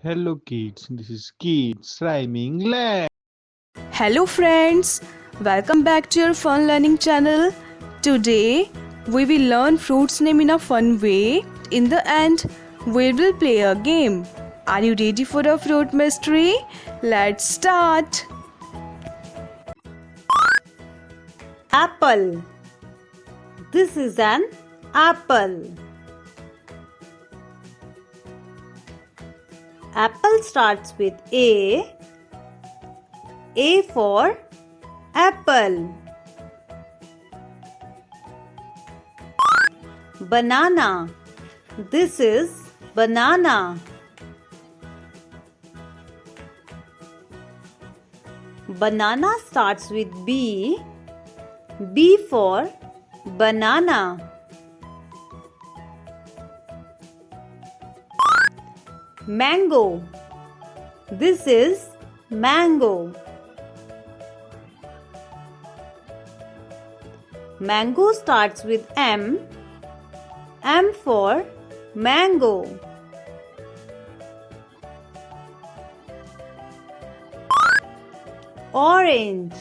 Hello kids, this is Kids Rhyming Land. Hello friends, welcome back to your fun learning channel. Today we will learn fruits name in a fun way. In the end, we will play a game. Are you ready for a fruit mystery? Let's start. Apple. This is an apple. Apple starts with A. A for apple. Banana. This is banana. Banana starts with B. B for banana. Mango. This is mango. Mango starts with M. M for mango. Orange.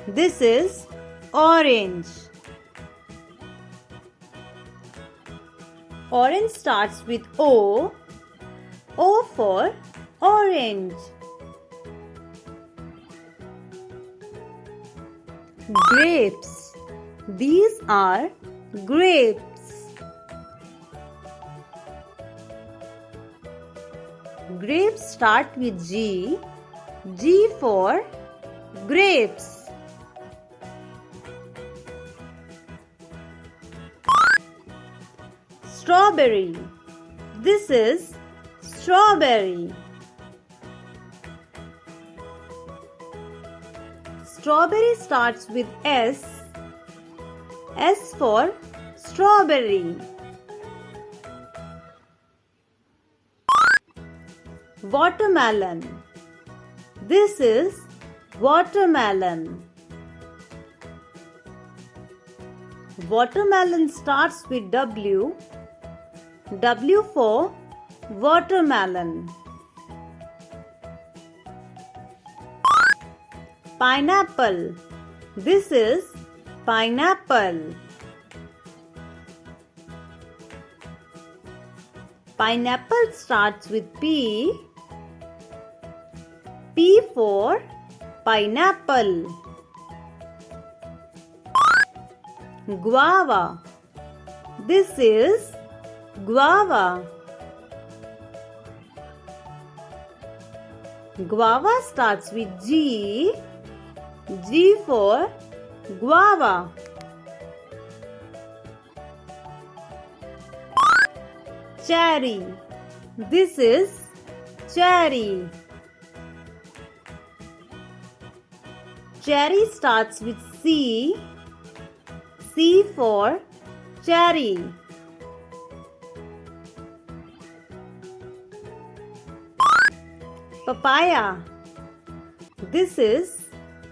This is orange. Orange starts with O. O for orange. Grapes. These are grapes. Grapes start with G. G for grapes. Strawberry. This is strawberry. Strawberry starts with S. S for strawberry. Watermelon. This is watermelon. Watermelon starts with W. W for watermelon. Pineapple. This is pineapple. Pineapple starts with P. P for pineapple. Guava. This is guava. Guava starts with G. G for guava. Cherry. This is cherry. Cherry starts with C. C for cherry. Papaya. This is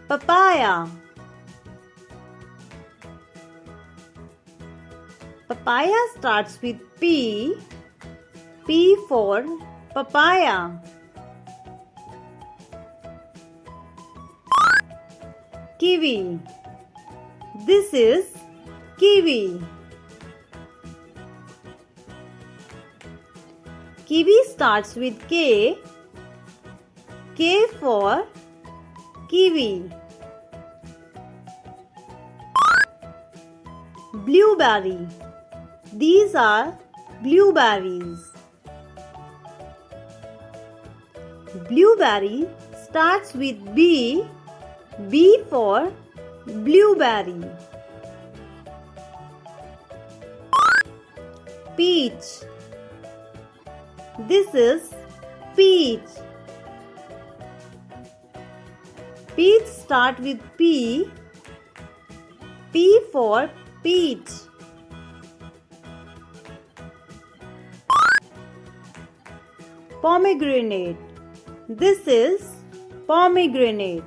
papaya. Papaya starts with P. P for papaya. Kiwi. This is kiwi. Kiwi starts with K. K for kiwi. Blueberry. These are blueberries. Blueberry starts with B. B for blueberry. Peach. This is peach. Peach start with P. P for peach. Pomegranate. This is pomegranate.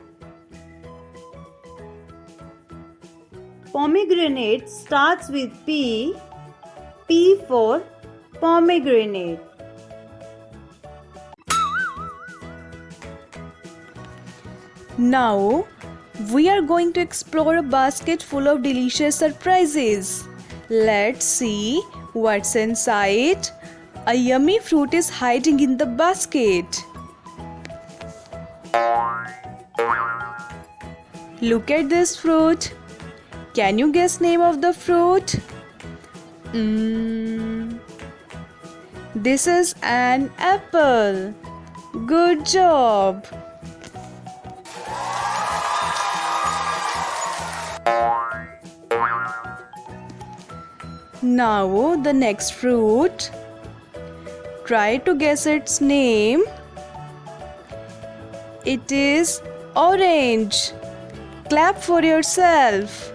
Pomegranate starts with P. P for pomegranate. Now, we are going to explore a basket full of delicious surprises. Let's see what's inside. A yummy fruit is hiding in the basket. Look at this fruit. Can you guess name of the fruit? This is an apple. Good job. Now the next fruit. Try to guess its name. It is orange. Clap for yourself.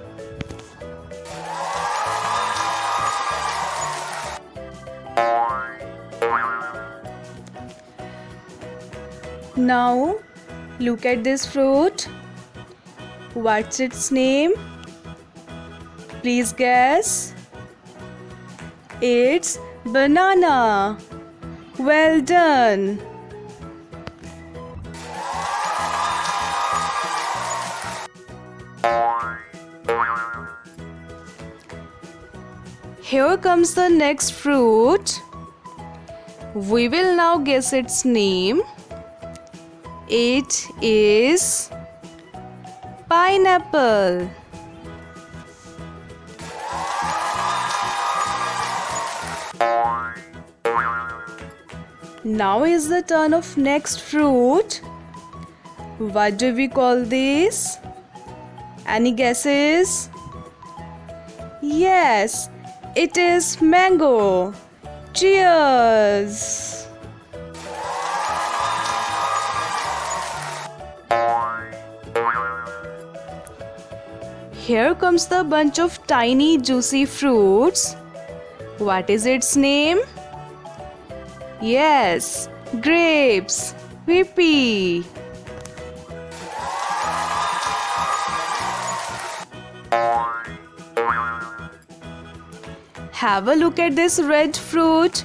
Now look at this fruit. What's its name? Please guess. It's banana. Well done. Here comes the next fruit. We will now guess its name. It is pineapple. Now is the turn of next fruit. What do we call this? Any guesses? Yes, it is mango. Cheers! Here comes the bunch of tiny juicy fruits. What is its name? Yes, grapes. Whippy. Have a look at this red fruit.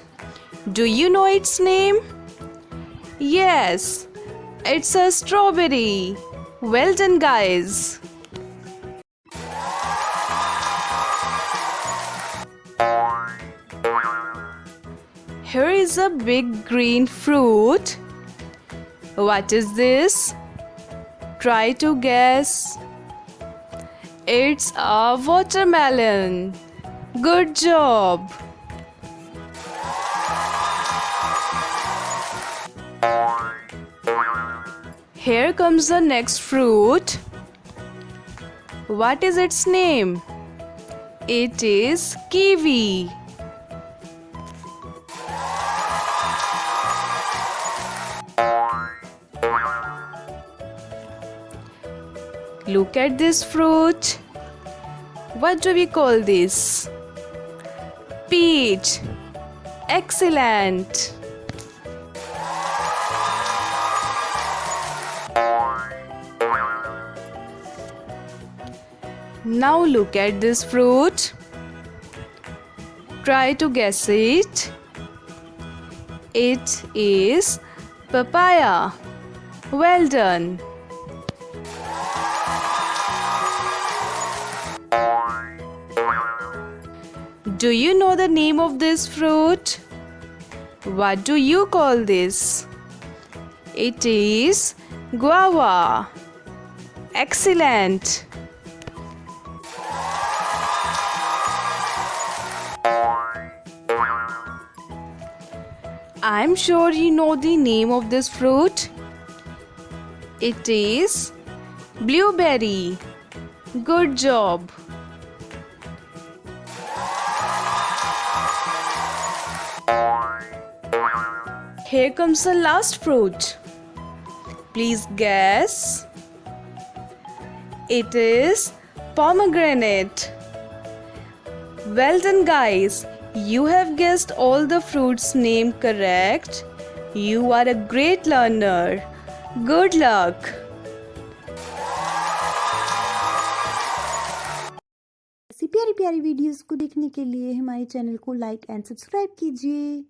Do you know its name? Yes, it's a strawberry. Well done, guys. Here is a big green fruit. What is this? Try to guess. It's a watermelon. Good job. Here comes the next fruit. What is its name? It is kiwi. Look at this fruit. What do we call this? Peach. Excellent. Now look at this fruit. Try to guess it. It is papaya. Well done. Do you know the name of this fruit? What do you call this? It is guava. Excellent. I'm sure you know the name of this fruit. It is blueberry. Good job. Here comes the last fruit. Please guess. It is pomegranate. Well done, guys. You have guessed all the fruits' name correct. You are a great learner. Good luck. ऐसी प्यारी प्यारी videos को देखने के लिए हमारे channel को like and subscribe कीजिए।